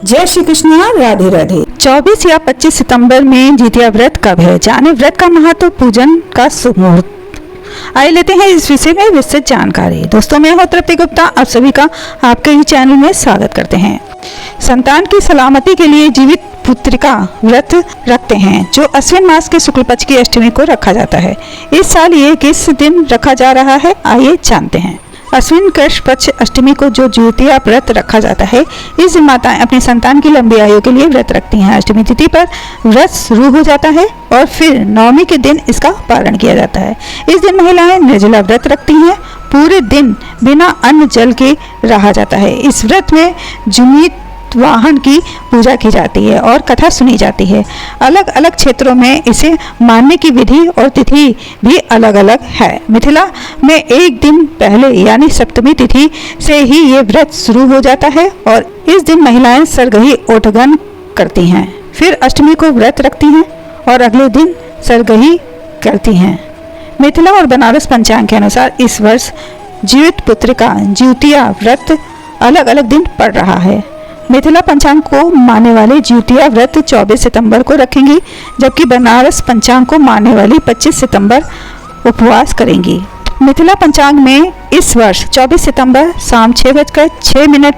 जय श्री कृष्ण, राधे राधे। 24 या 25 सितंबर में जितिया व्रत कब है, जाने व्रत का महत्व, पूजन का शुभ मुहूर्त। आइए लेते हैं इस विषय में विस्तृत जानकारी। दोस्तों, मैं हूं तृप्ति गुप्ता, आप सभी का आपके ही चैनल में स्वागत करते हैं। संतान की सलामती के लिए जीवित पुत्रिका व्रत रखते हैं, जो अश्विन मास के शुक्ल पक्ष की अष्टमी को रखा जाता है। इस साल ये किस दिन रखा जा रहा है, आइए जानते हैं। अश्विन कृष्ण पक्ष अष्टमी को जो जितिया व्रत रखा जाता है, इस दिन माताएं अपनी संतान की लंबी आयु के लिए व्रत रखती हैं। अष्टमी तिथि पर व्रत शुरू हो जाता है और फिर नवमी के दिन इसका पारण किया जाता है। इस दिन महिलाएं निर्जला व्रत रखती हैं। पूरे दिन बिना अन्न जल के रहा जाता है। इस व्रत में जुमीत वाहन की पूजा की जाती है और कथा सुनी जाती है। अलग अलग क्षेत्रों में इसे मानने की विधि और तिथि भी अलग अलग है। मिथिला में एक दिन पहले यानी सप्तमी तिथि से ही ये व्रत शुरू हो जाता है और इस दिन महिलाएं सरगही ओठगन करती हैं। फिर अष्टमी को व्रत रखती हैं और अगले दिन सरगही करती हैं। मिथिला और बनारस पंचांग के अनुसार इस वर्ष जीवित पुत्रिका जितिया व्रत अलग अलग दिन पड़ रहा है। मिथिला पंचांग को मानने वाले जितिया व्रत 24 सितंबर को रखेंगी, जबकि बनारस पंचांग को मानने वाली 25 सितंबर उपवास करेंगी। मिथिला पंचांग में इस वर्ष 24 सितंबर शाम 6:06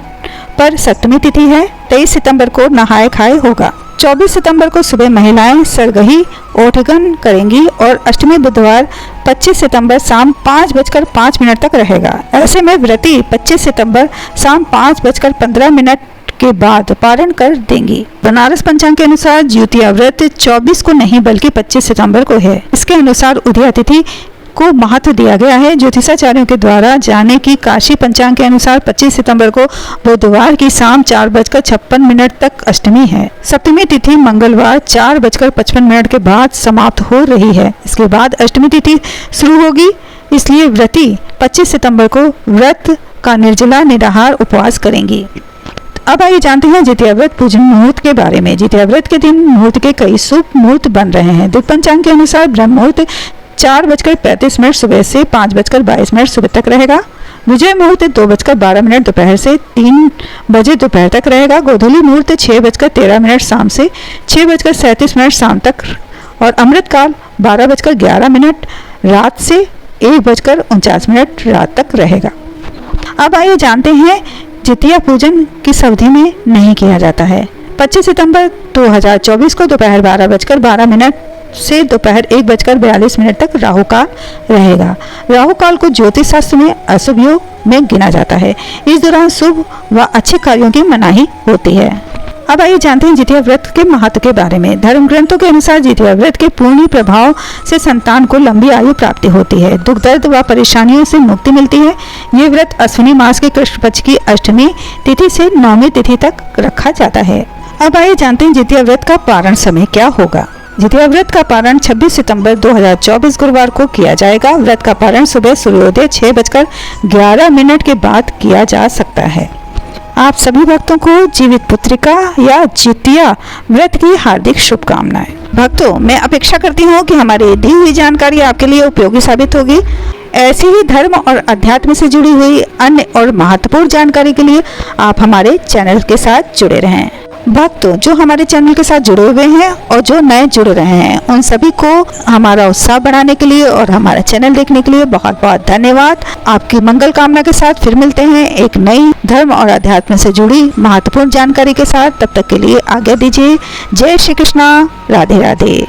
पर सप्तमी तिथि है। 23 सितंबर को नहाय खाए होगा। 24 सितंबर को सुबह महिलाएं सरगही ओठगन करेंगी और अष्टमी बुधवार 25 सितंबर शाम 5:05 तक रहेगा। ऐसे में व्रती 25 सितंबर शाम 5:15 के बाद पारण कर देंगी। बनारस पंचांग के अनुसार जितिया व्रत 24 को नहीं बल्कि 25 सितंबर को है। इसके अनुसार उदया तिथि को महत्व दिया गया है। ज्योतिषाचार्यों के द्वारा जाने की काशी पंचांग के अनुसार 25 सितंबर को बुधवार की शाम 4:56 तक अष्टमी है। सप्तमी तिथि मंगलवार 4:55 के बाद समाप्त हो रही है। इसके बाद अष्टमी तिथि शुरू होगी, इसलिए व्रती 25 सितंबर को व्रत का निर्जला निराहार उपवास करेंगी। अब आइए जानते हैं जितिया व्रत पूजन मुहूर्त के बारे में। जितिया व्रत के दिन मुहूर्त के कई शुभ मुहूर्त बन रहे हैं। दिक पंचांग के अनुसार ब्रह्म मुहूर्त 4:35 सुबह से 5:22 सुबह तक रहेगा। विजय मुहूर्त 2:12 दोपहर से 3 बजे दोपहर तक रहेगा। गोधूली मुहूर्त 6:13 शाम से 6:37 शाम तक और अमृत काल 12:11 रात से 1:49 रात तक रहेगा। अब आइए जानते हैं जितिया पूजन किस अवधि में नहीं किया जाता है। 25 सितंबर 2024 को दोपहर 12:12 से दोपहर 1:42 तक राहु काल रहेगा। राहु काल को ज्योतिष शास्त्र में अशुभ योग में गिना जाता है। इस दौरान शुभ व अच्छे कार्यों की मनाही होती है। अब आइए जानते हैं जितिया व्रत के महत्व के बारे में। धर्म ग्रंथों के अनुसार जितिया व्रत के पूर्ण प्रभाव से संतान को लंबी आयु प्राप्ति होती है, दुख दर्द व परेशानियों से मुक्ति मिलती है। ये व्रत अश्विनी मास के कृष्ण पक्ष की अष्टमी तिथि से नवमी तिथि तक रखा जाता है। अब आइए जानते हैं जितिया व्रत का पारण समय क्या होगा। जितिया व्रत का पारण 26 सितंबर 2024 गुरुवार को किया जाएगा। व्रत का पारण सुबह सूर्योदय 6:11 के बाद किया जा सकता है। आप सभी भक्तों को जीवित पुत्रिका या जितिया व्रत की हार्दिक शुभकामनाएं। भक्तों, मैं अपेक्षा करती हूँ कि हमारी दी हुई जानकारी आपके लिए उपयोगी साबित होगी। ऐसी ही धर्म और अध्यात्म से जुड़ी हुई अन्य और महत्वपूर्ण जानकारी के लिए आप हमारे चैनल के साथ जुड़े रहें। भक्तों, जो हमारे चैनल के साथ जुड़े हुए हैं और जो नए जुड़ रहे हैं, उन सभी को हमारा उत्साह बढ़ाने के लिए और हमारा चैनल देखने के लिए बहुत बहुत धन्यवाद। आपकी मंगल कामना के साथ फिर मिलते हैं एक नई धर्म और अध्यात्म से जुड़ी महत्वपूर्ण जानकारी के साथ। तब तक के लिए आज्ञा दीजिए। जय श्री कृष्णा, राधे राधे।